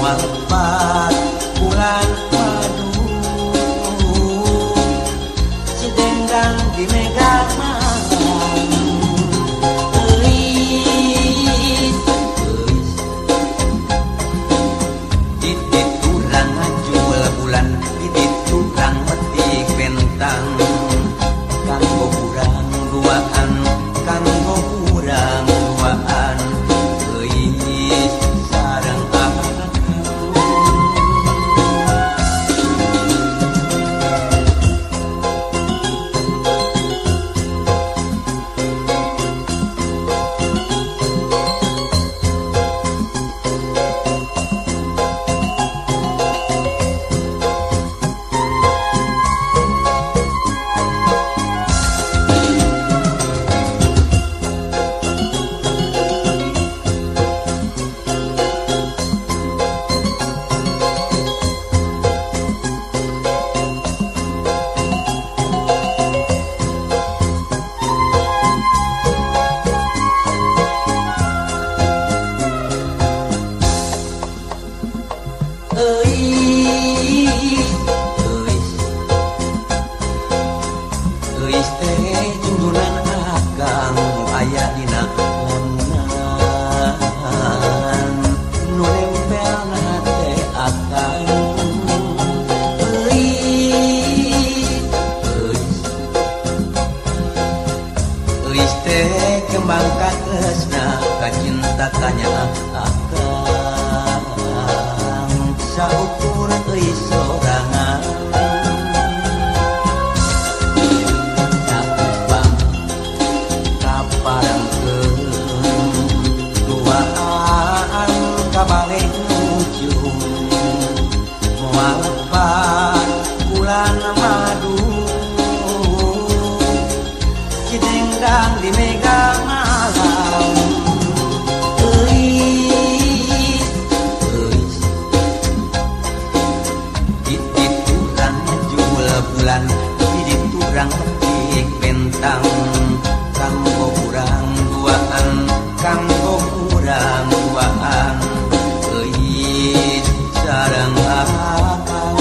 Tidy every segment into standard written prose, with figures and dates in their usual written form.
Malpat bulan madu si dendang di megang malam titik kurang jual bulan titik kurang metik bentang kanggo kurang duaan kanggo kurang duaan sarang kembang kakesna kacinta tanya akang saukur euy sorangan sakupang kaparangkeun duaan kabale ujung malpat bulan madu si dendang di megang malam titik kurang jual bulan titik kurang metik bentang kanggo kurang duaan kanggo kurang duaan sarang akang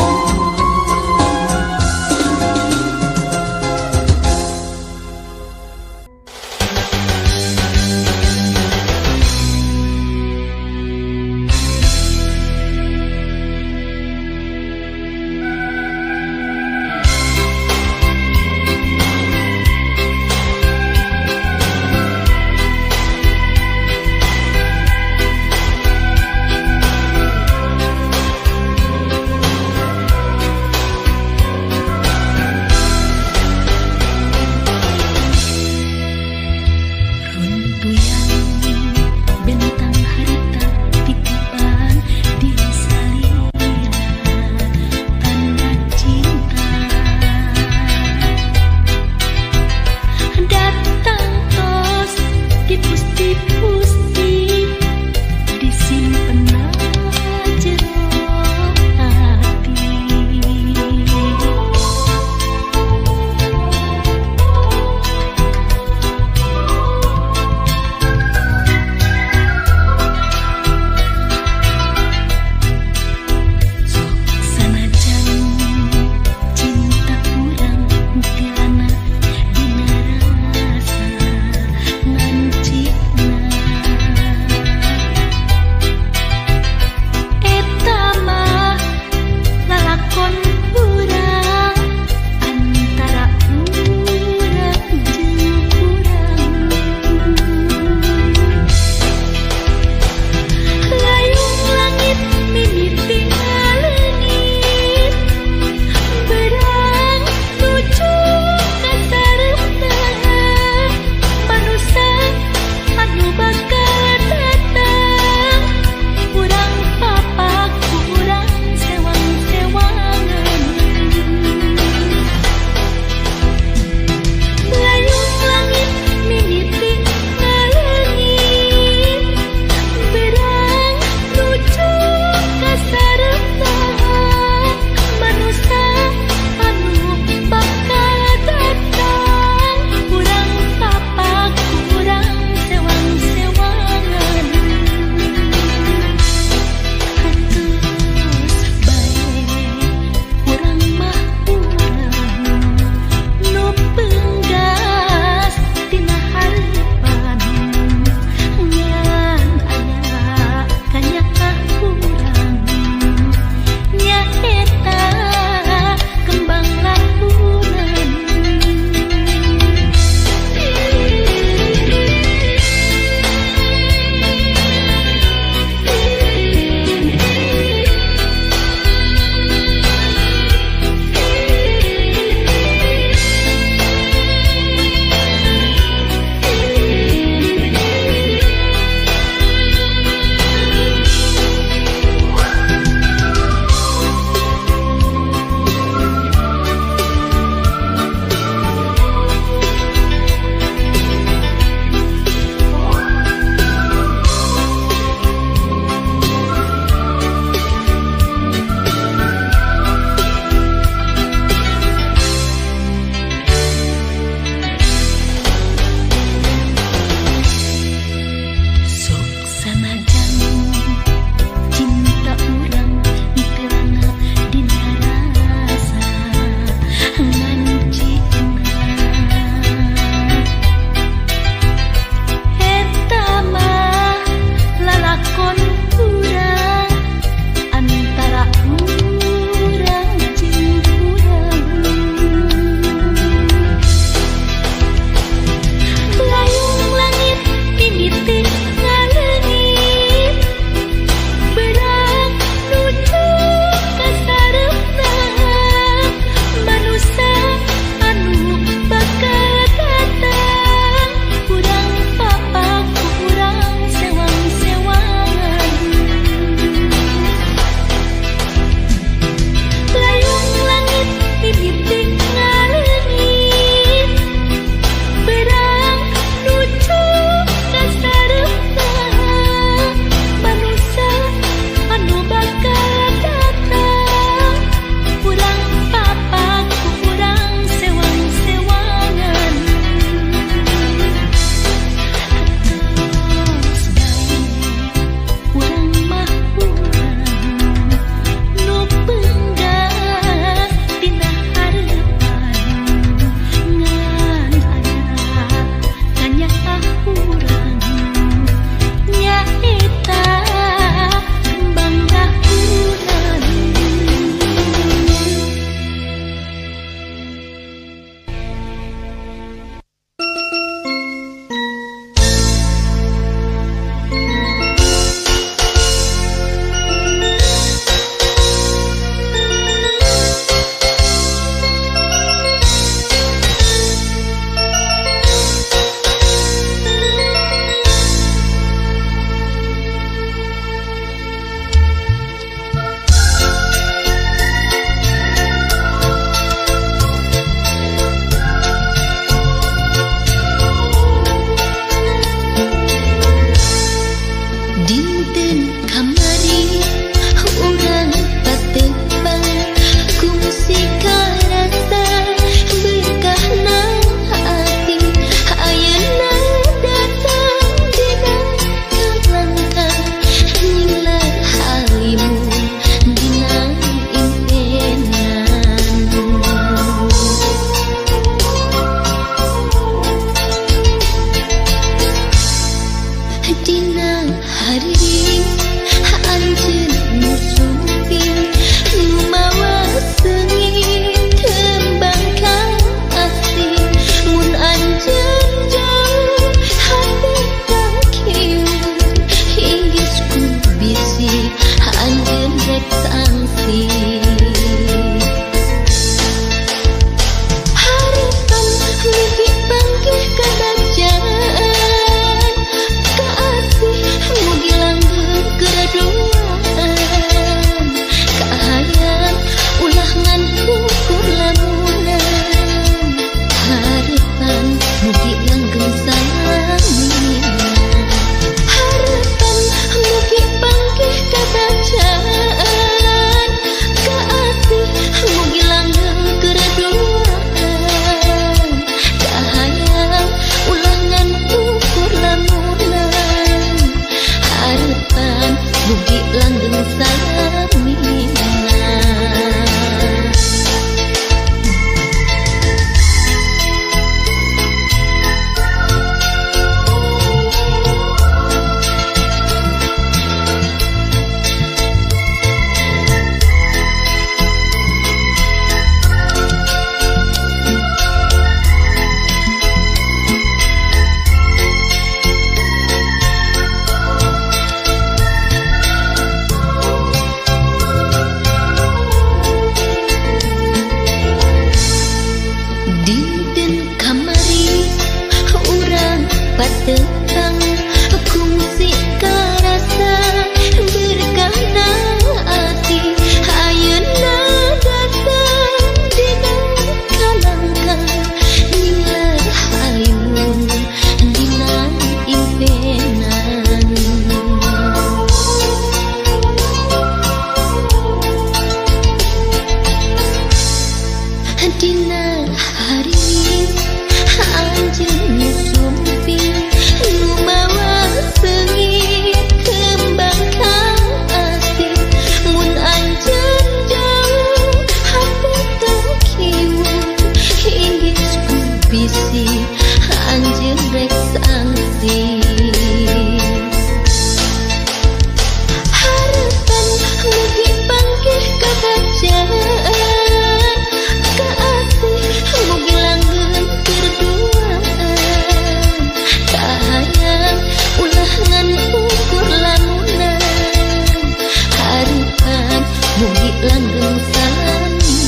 langgeng salami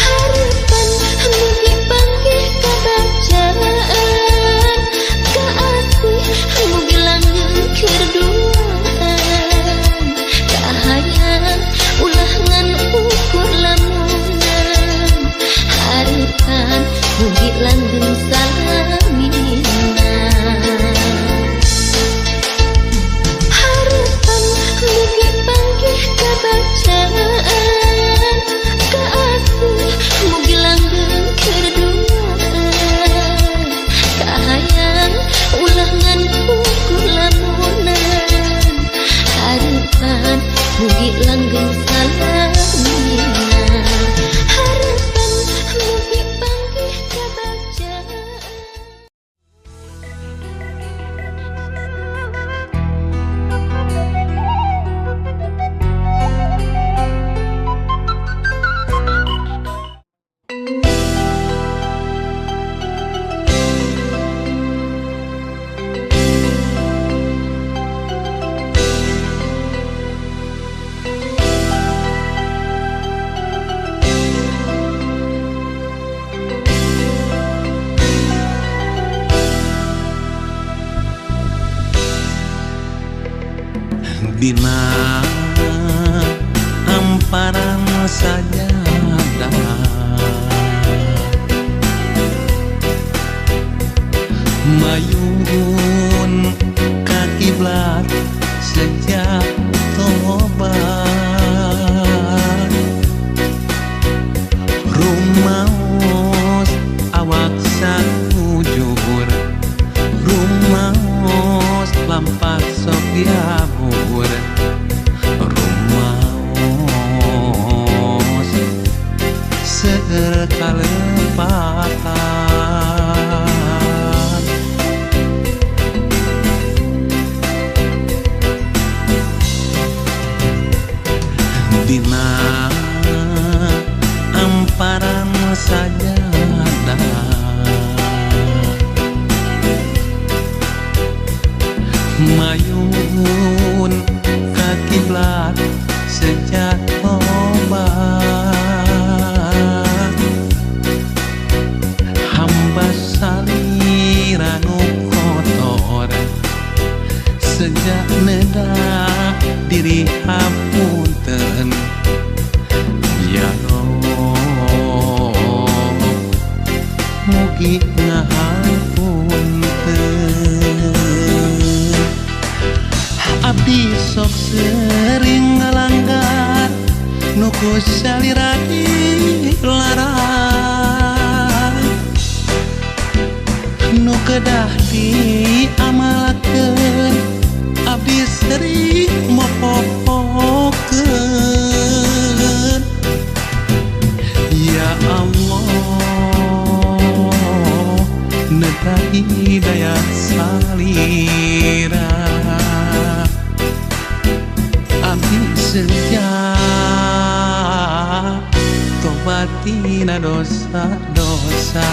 harapan mugi panggih kabacaan kaasih mugi langgeng kerduaan kahayang ulah ngan ukur lamunan harapan mugi langgeng salamina harapan mugi panggih kabacaan kaasih mugi langgeng kerduaan kahayang ulah ngan ukur lamunan harapan mugi langgeng salamina harapan mugi panggih kabacaan. Dina amparan sajadah mayun ka kiblat sejak tobat rumaos awak sakujur rumaos lampas sok diabur rumaos seueur kalepatan dina amparan sajadah mayun ka kiblat sejak tobat hamba salira nu kotor sejak neda diri hapunten ya Allah mugi ngahapunten abdi sok sering ngalanggar nuku salira dilarang nu kedah diamalakeun abdi sering mopopokeun ya Allah neta hidayah salira abdi sejak tobatina dosa-dosa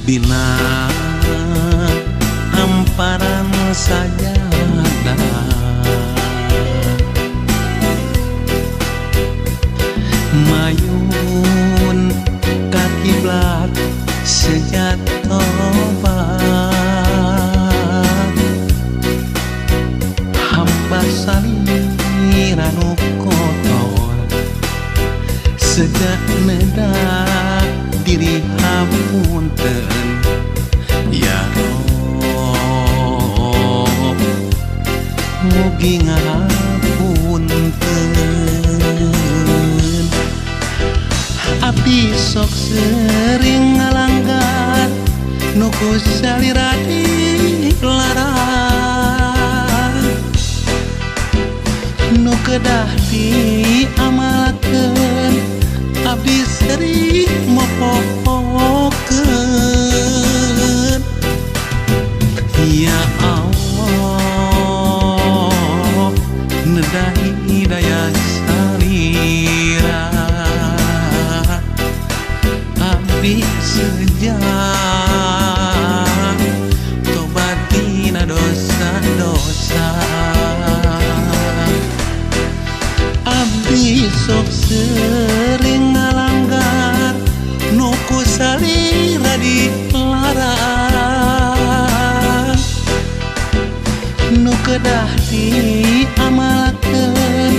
dina amparan sajadah mayun ka kiblat sejak tobat hamba salira nu kotor sejak neda diri hapunten ya Rob mugi ngapunten abdi sok sering ngalanggar nuku salira dilarang nu kedah diamalkeun abdi seri mopohokeun. Ya Allah nedahi daya salira abdi sejak tobatina dosa-dosa abdi sok sering ngalanggar nuku salira dilarang nu kedah diamalkeun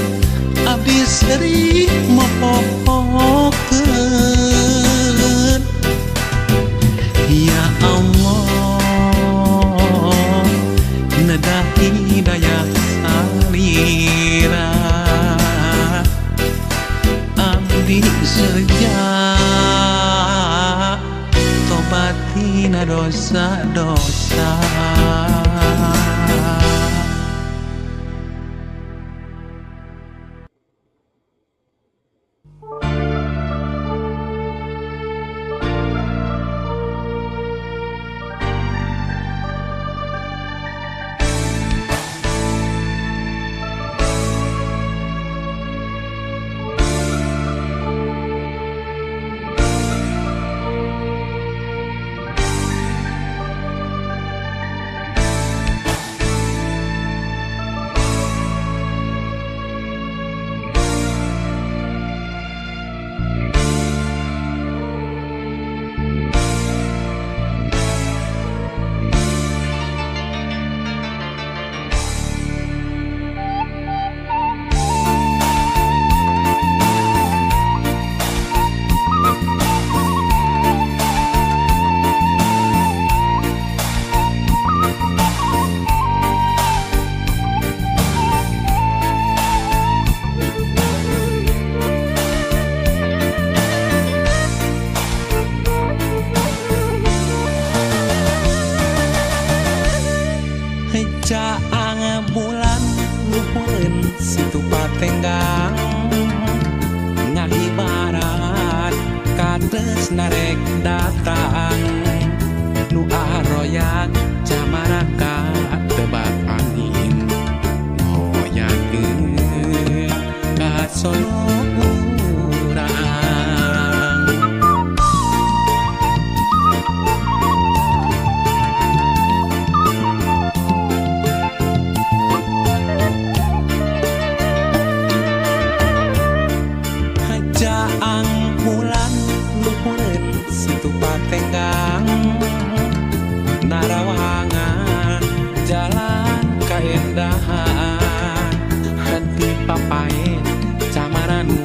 abdi seri mopohokeun. Ya Allah nedahi daya salira abdi sejak tobatina dosa-dosa. Caang bulan luhurun situ patenggang ngahibarat kades narek datang nu aroyak camaraka tebak angin ngoyakeun kasolok urang. Caang bulan luhurun situ patenggang narawangan jalan kaendahan henti papae camaranu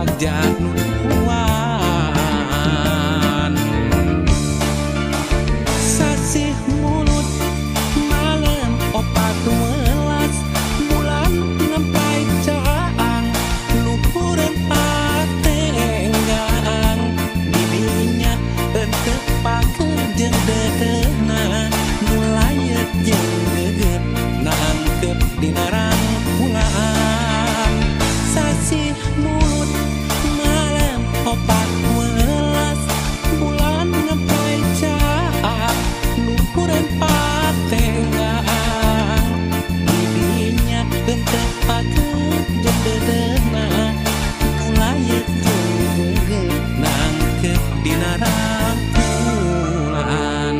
bagja nuan sasih mulut malam 14 bulan nempai caang luhureun patenggang bibinya teu pakeun jeung dedeuna mulai jeung geget nangkep dina rangkulan sasih mulut malam 14 bulan nempai caang luhureun patenggang bibinya teu pakeun jeung dedeuna mulai jeung geget nangkep dina rangkulan.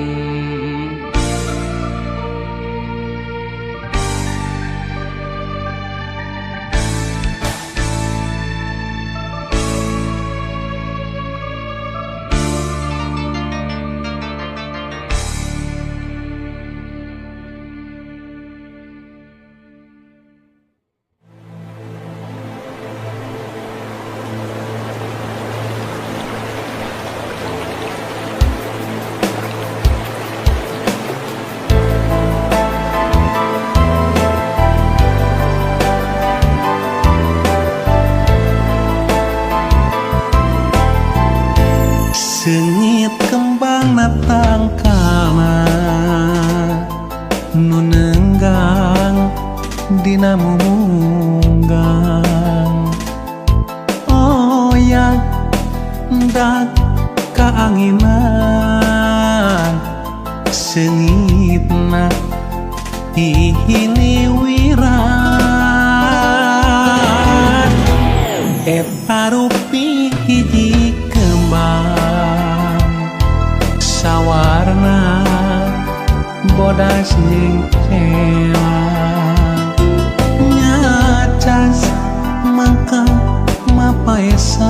Seungit kembang natang kana nu neunggang dina munggang oyak dak kaanginan seungitna hihiliwiran eta rupi hiji kembang sawarna bodas jeung celang nyacas mangka mapaesan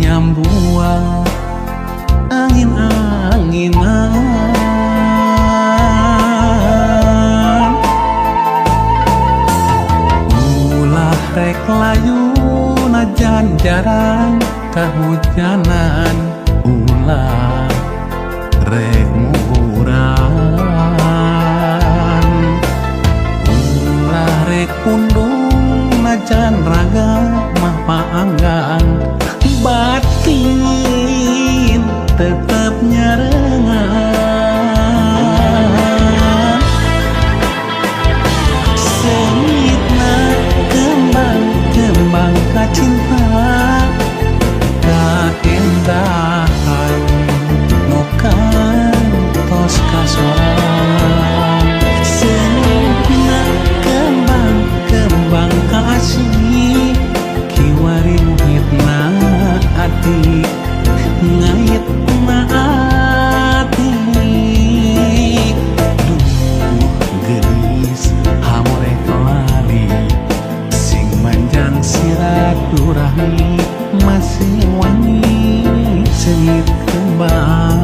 nyambuang angin-anginan ulah rek layu najan jarang kahujanan ulah rek muhuran ulah rek pundung najan raga mah paanggang batin tetep nyarengan seungitna kembang kacinta kaendahan tos kasoran seungitna kembang kasih kiwari muhitna ati ngait na ati duh geunis hamore kelari sing manjang silaturahmi masih wangi seungit kembang.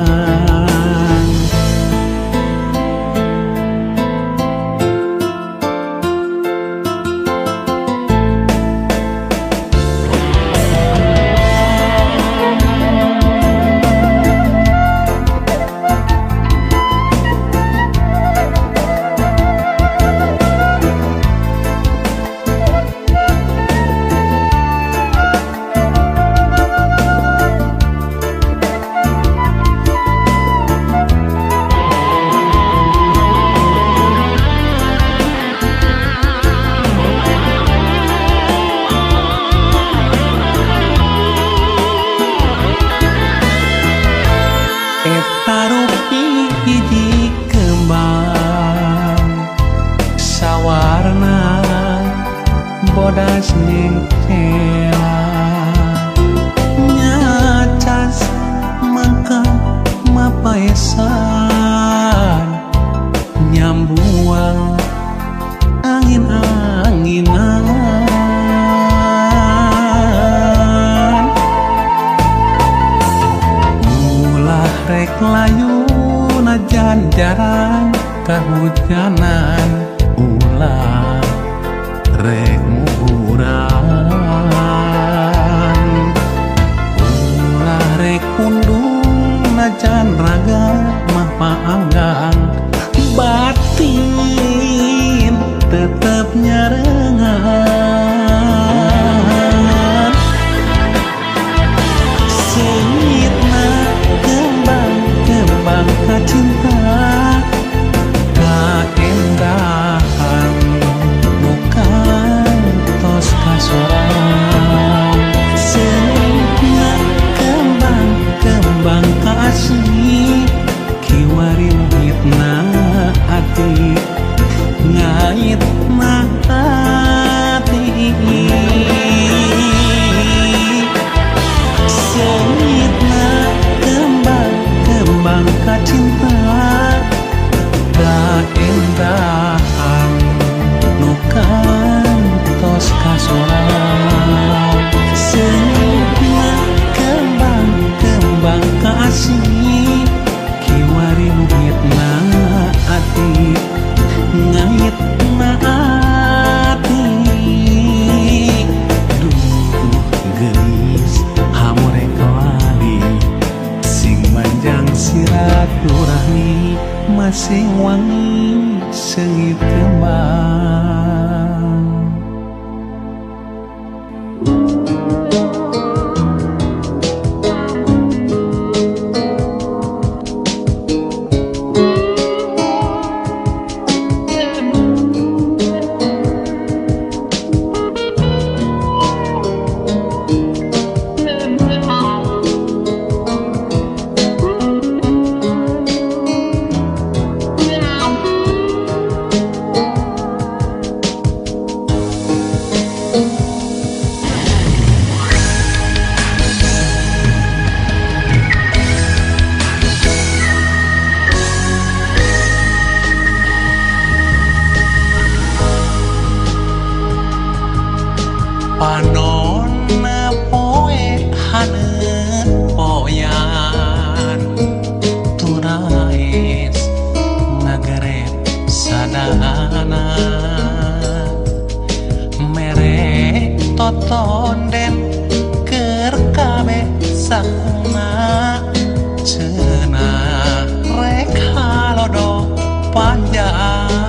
Eta rupi hiji kembang sawarna bodas jeung celang nyacas mangka mapaesan nyambuang angin-anginan ulah rek layu najan jarang kahujanan ulah rek muhuran barengan senyitna kembang cinta kaendahan bukan tos kasorang senyitna kembang kasih kiwari muhitna hati ngaitna hati senyitna kembang cinta kaendahan nukan tos kasorang senyitna kembang kasih kiwari muhitna hati ngaitna hati duh geus hamure kawali sing manjang silaturahmi masing wangi seungit kembang panonna poe haneut poyan turais ngageret sadana mere totonden keur kabeh sakuna cenah rek halodo panjang